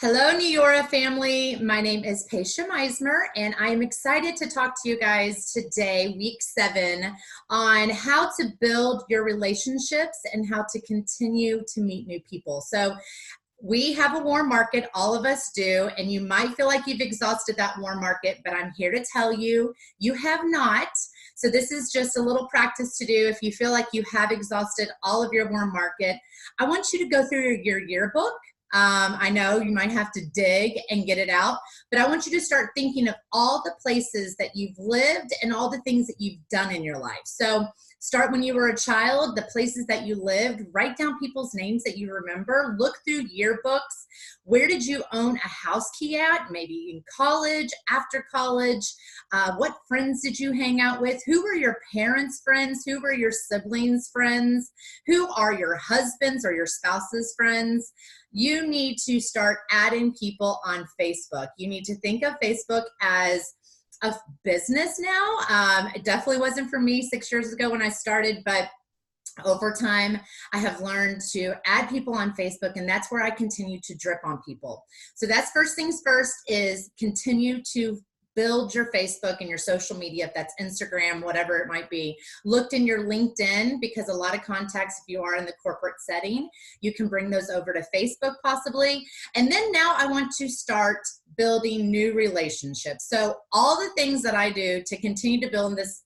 Hello, New York family. My name is Patia-Tim, and I am excited to talk to you guys today, week 7, on how to build your relationships and how to continue to meet new people. So we have a warm market, all of us do, and you might feel like you've exhausted that warm market, but I'm here to tell you, you have not. So this is just a little practice to do. If you feel like you have exhausted all of your warm market, I want you to go through your yearbook. I know you might have to dig and get it out, but I want you to start thinking of all the places that you've lived and all the things that you've done in your life. So start when you were a child, the places that you lived, write down people's names that you remember, look through yearbooks. Where did you own a house key at? Maybe in college, after college. What friends did you hang out with? Who were your parents' friends? Who were your siblings' friends? Who are your husbands or your spouse's friends? You need to start adding people on Facebook. You need to think of Facebook as a business now. It definitely wasn't for me 6 years ago when I started, but over time, I have learned to add people on Facebook, and that's where I continue to drip on people. So that's first things first, is continue to build your Facebook and your social media, if that's Instagram, whatever it might be. Looked in your LinkedIn, because a lot of contacts, if you are in the corporate setting, you can bring those over to Facebook possibly. And then now I want to start building new relationships. So all the things that I do to continue to build this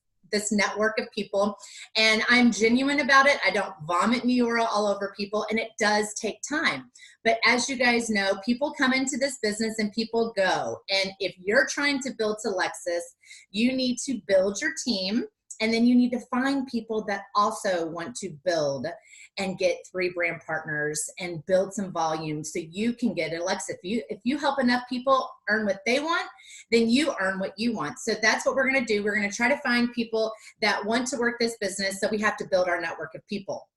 network of people, and I'm genuine about it. I don't vomit Miura all over people, and it does take time. But as you guys know, people come into this business and people go. And if you're trying to build to Lexus, you need to build your team, and then you need to find people that also want to build and get 3 brand partners and build some volume so you can get it. Lexus, if you help enough people earn what they want, then you earn what you want. So that's what we're going to do. We're going to try to find people that want to work this business. So we have to build our network of people.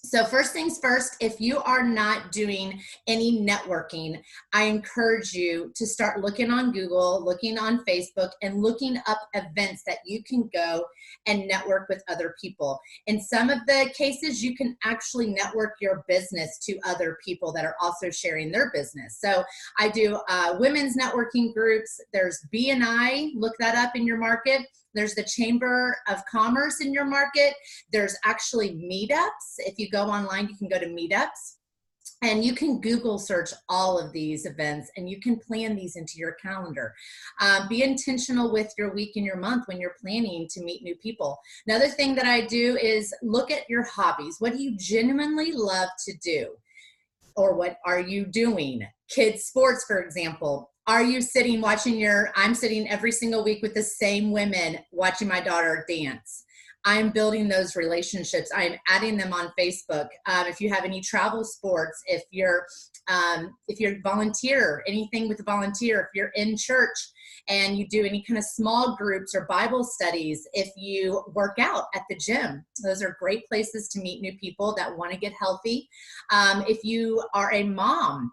So first things first, if you are not doing any networking, I encourage you to start looking on Google, looking on Facebook, and looking up events that you can go and network with other people. In some of the cases, you can actually network your business to other people that are also sharing their business. So I do women's networking groups. There's B&I, look that up in your market. There's the Chamber of Commerce in your market. There's actually meetups. If you go online, you can go to meetups, and you can Google search all of these events, and you can plan these into your calendar. Be intentional with your week and your month when you're planning to meet new people. Another thing that I do is look at your hobbies. What do you genuinely love to do? Or what are you doing? Kids sports, for example. Are you sitting watching I'm sitting every single week with the same women watching my daughter dance. I'm building those relationships. I'm adding them on Facebook. If you have any travel sports, if you're volunteer, anything with a volunteer, if you're in church and you do any kind of small groups or Bible studies, if you work out at the gym, those are great places to meet new people that want to get healthy. If you are a mom,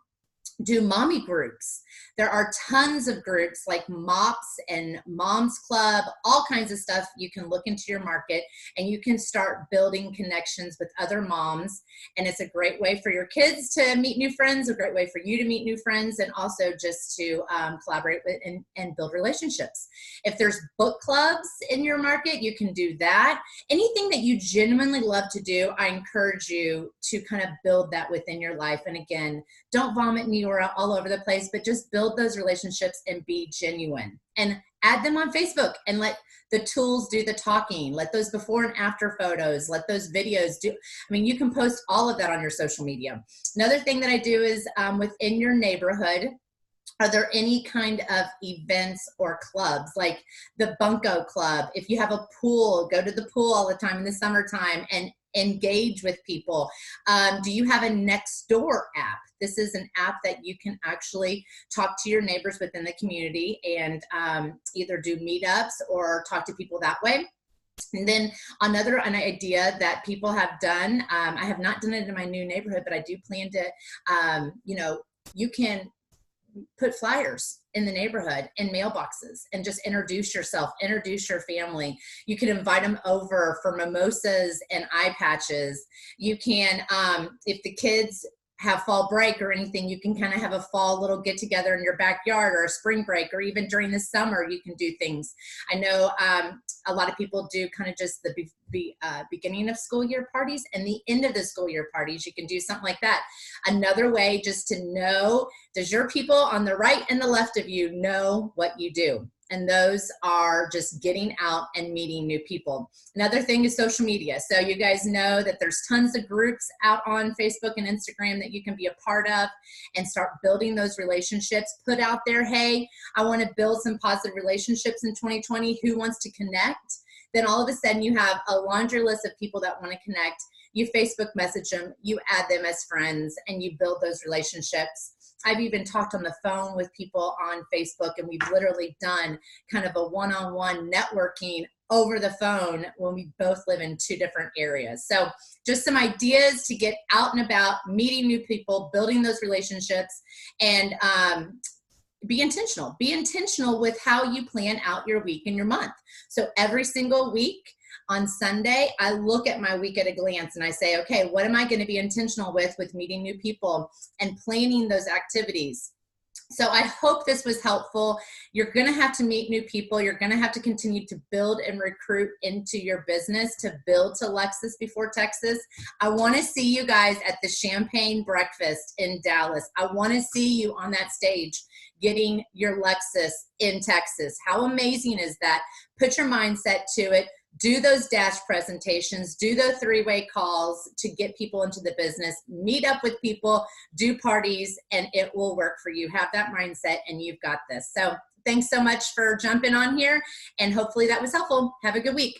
do mommy groups. There are tons of groups like MOPS and Moms Club, all kinds of stuff. You can look into your market and you can start building connections with other moms. And it's a great way for your kids to meet new friends, a great way for you to meet new friends, and also just to collaborate with and build relationships. If there's book clubs in your market, you can do that. Anything that you genuinely love to do, I encourage you to kind of build that within your life. And again, don't vomit Miura all over the place, but just build those relationships and be genuine. And add them on Facebook and let the tools do the talking. Let those before and after photos, let those videos do. I mean, you can post all of that on your social media. Another thing that I do is within your neighborhood, are there any kind of events or clubs like the Bunko Club? If you have a pool, go to the pool all the time in the summertime and engage with people. Do you have a Nextdoor app? This is an app that you can actually talk to your neighbors within the community and either do meetups or talk to people that way. And then an idea that people have done, I have not done it in my new neighborhood, but I do plan to, you can put flyers in the neighborhood in mailboxes and just introduce yourself, introduce your family. You can invite them over for mimosas and eye patches. You can, if the kids have fall break or anything, you can kind of have a fall little get together in your backyard, or a spring break, or even during the summer, you can do things. I know a lot of people do kind of just the beginning of school year parties and the end of the school year parties. You can do something like that. Another way just to know, does your people on the right and the left of you know what you do? And those are just getting out and meeting new people. Another thing is social media. So you guys know that there's tons of groups out on Facebook and Instagram that you can be a part of and start building those relationships. Put out there, hey, I want to build some positive relationships in 2020. Who wants to connect? Then all of a sudden you have a laundry list of people that want to connect. You Facebook message them, you add them as friends, and you build those relationships. I've even talked on the phone with people on Facebook, and we've literally done kind of a one-on-one networking over the phone when we both live in 2 different areas. So just some ideas to get out and about, meeting new people, building those relationships, and be intentional. Be intentional with how you plan out your week and your month. So every single week, on Sunday, I look at my week at a glance and I say, okay, what am I going to be intentional with meeting new people and planning those activities? So I hope this was helpful. You're going to have to meet new people. You're going to have to continue to build and recruit into your business to build to Lexus before Texas. I want to see you guys at the Champagne Breakfast in Dallas. I want to see you on that stage getting your Lexus in Texas. How amazing is that? Put your mindset to it. Do those dash presentations, do the 3-way calls to get people into the business, meet up with people, do parties, and it will work for you. Have that mindset and you've got this. So thanks so much for jumping on here, and hopefully that was helpful. Have a good week.